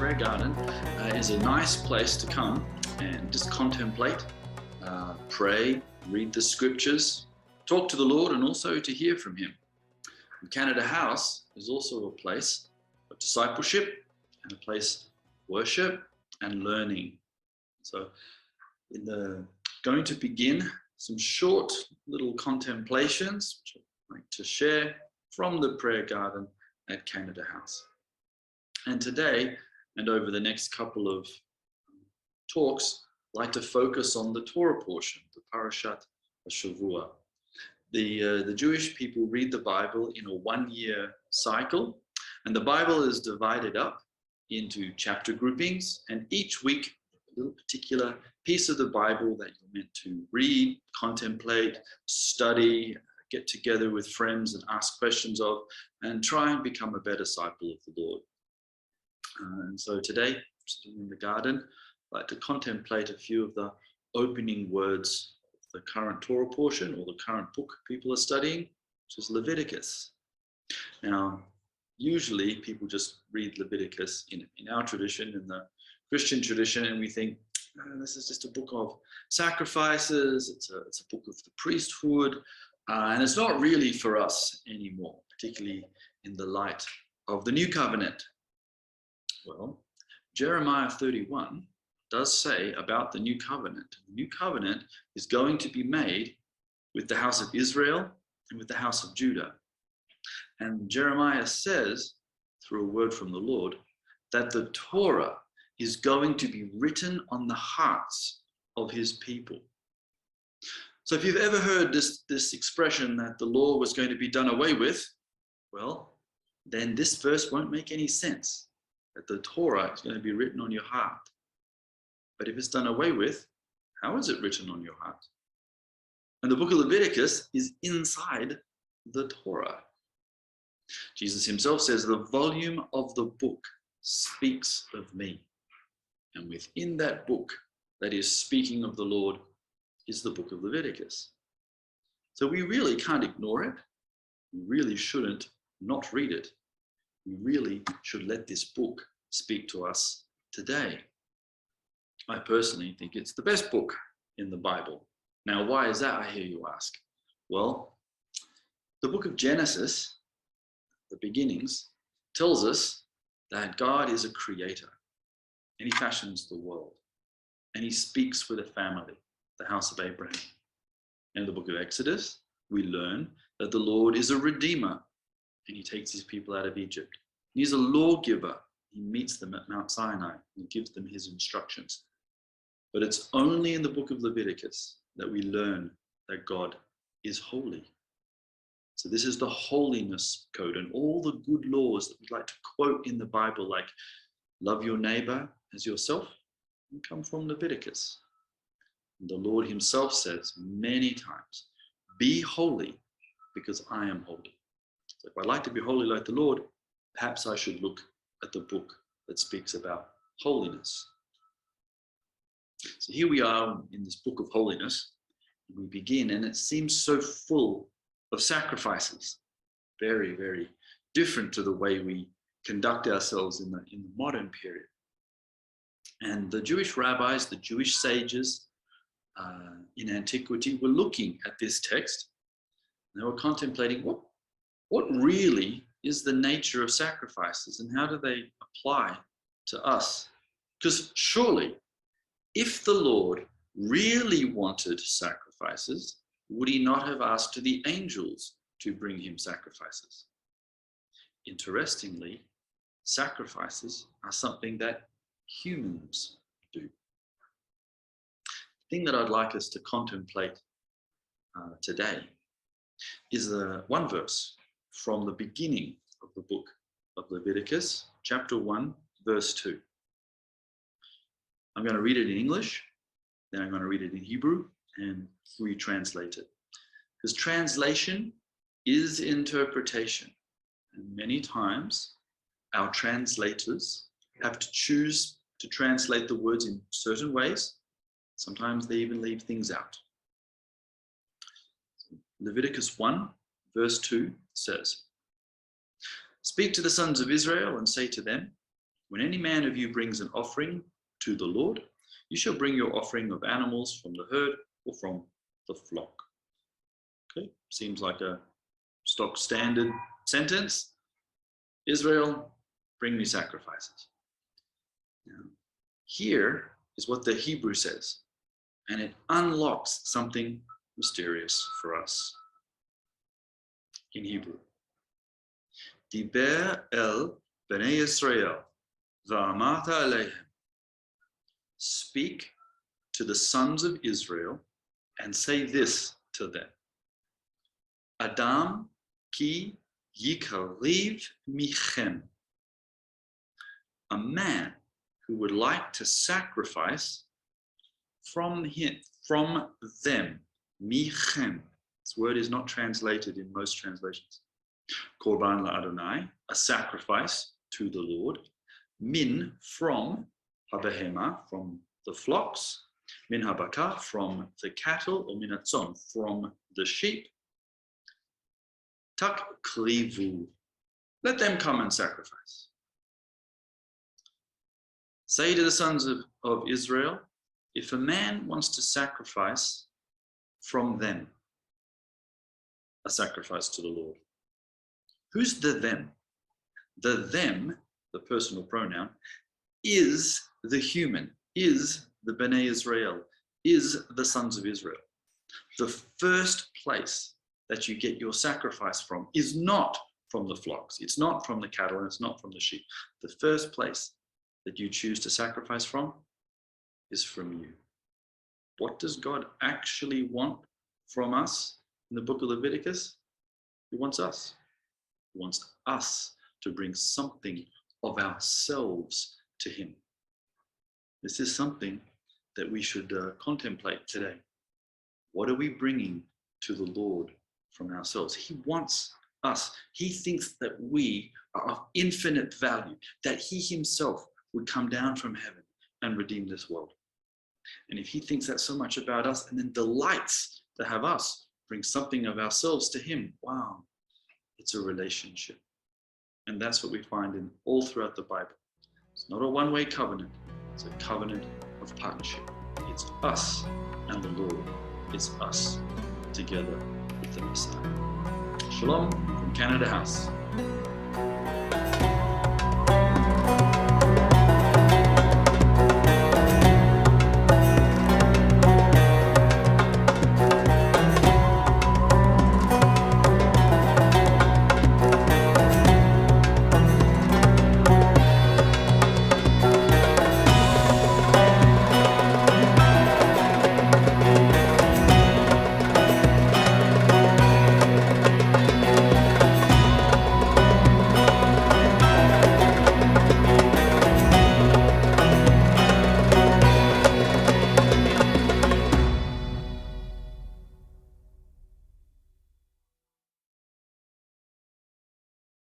prayer garden is a nice place to come and just contemplate, pray, read the scriptures, talk to the Lord, and also to hear from him. And Kanada House is also a place of discipleship and a place of worship and learning. So going to begin some short little contemplations, which I'd like to share from the prayer garden at Kanada House. And today, and over the next couple of talks, I'd like to focus on the Torah portion, the Parashat HaShavua. The Jewish people read the Bible in a one-year cycle, and the Bible is divided up into chapter groupings, and each week a little particular piece of the Bible that you're meant to read, contemplate, study, get together with friends and ask questions of, and try and become a better disciple of the Lord. And so today, sitting in the garden, I'd like to contemplate a few of the opening words of the current Torah portion, or the current book people are studying, which is Leviticus. Now, usually people just read Leviticus in our tradition, in the Christian tradition, and we think, oh, this is just a book of sacrifices, it's a book of the priesthood, and it's not really for us anymore, particularly in the light of the New Covenant. Well, Jeremiah 31 does say about the New Covenant. The New Covenant is going to be made with the house of Israel and with the house of Judah. And Jeremiah says, through a word from the Lord, that the Torah is going to be written on the hearts of his people. So if you've ever heard this expression that the law was going to be done away with, well, then this verse won't make any sense, that the Torah is going to be written on your heart. But if it's done away with, how is it written on your heart? And the book of Leviticus is inside the Torah. Jesus himself says, the volume of the book speaks of me. And within that book that is speaking of the Lord is the book of Leviticus. So we really can't ignore it. We really shouldn't not read it. We really should let this book speak to us today. I personally think it's the best book in the Bible. Now, why is that, I hear you ask? Well, the book of Genesis, the beginnings, tells us that God is a creator, and he fashions the world, and he speaks with a family, the house of Abraham. In the book of Exodus, we learn that the Lord is a redeemer, and he takes his people out of Egypt. He's a lawgiver. He meets them at Mount Sinai and gives them his instructions. But it's only in the book of Leviticus that we learn that God is holy. So this is the holiness code, and all the good laws that we'd like to quote in the Bible, like love your neighbor as yourself, come from Leviticus. And the Lord himself says many times, be holy because I am holy. So if I'd like to be holy like the Lord, perhaps I should look at the book that speaks about holiness. So here we are in this book of holiness. We begin, and it seems so full of sacrifices. Very, very different to the way we conduct ourselves in the modern period. And the Jewish rabbis, the Jewish sages in antiquity were looking at this text. They were contemplating what really is the nature of sacrifices, and how do they apply to us? Because surely, if the Lord really wanted sacrifices, would he not have asked the angels to bring him sacrifices? Interestingly, sacrifices are something that humans do. The thing that I'd like us to contemplate today is one verse from the beginning of the book of Leviticus, chapter 1, verse 2. I'm going to read it in English, then I'm going to read it in Hebrew and retranslate it. Because translation is interpretation. And many times our translators have to choose to translate the words in certain ways. Sometimes they even leave things out. Leviticus 1, verse 2 says, "Speak to the sons of Israel and say to them, When any man of you brings an offering to the Lord, you shall bring your offering of animals from the herd or from the flock. Okay, seems like a stock standard sentence. Israel, bring me sacrifices. Now, here is what the Hebrew says, and it unlocks something mysterious for us in Hebrew. Diber el bnei Yisrael va'amata aleihem. Speak to the sons of Israel and say this to them. Adam ki yikariv michem. A man who would like to sacrifice from them. Michem. This word is not translated in most translations. Korban la'Adonai, a sacrifice to the Lord. Min, from habehema, from the flocks. Min habakar, from the cattle. Or min hatzon, from the sheep. Tak klivu, let them come and sacrifice. Say to the sons of Israel, if a man wants to sacrifice from them, a sacrifice to the Lord. Who's the them? The them, the personal pronoun, is the human, is the Bnei Israel, is the sons of Israel. The first place that you get your sacrifice from is not from the flocks, it's not from the cattle, and it's not from the sheep. The first place that you choose to sacrifice from is from you. What does God actually want from us in the book of Leviticus? He wants us. He wants us to bring something of ourselves to him. This is something that we should contemplate today. What are we bringing to the Lord from ourselves? He wants us. He thinks that we are of infinite value, that he himself would come down from heaven and redeem this world. And if he thinks that so much about us and then delights to have us bring something of ourselves to him, wow, it's a relationship. And that's what we find in all throughout the Bible. It's not a one-way covenant. It's a covenant of partnership. It's us and the Lord. It's us together with the Messiah. Shalom from Kanada House.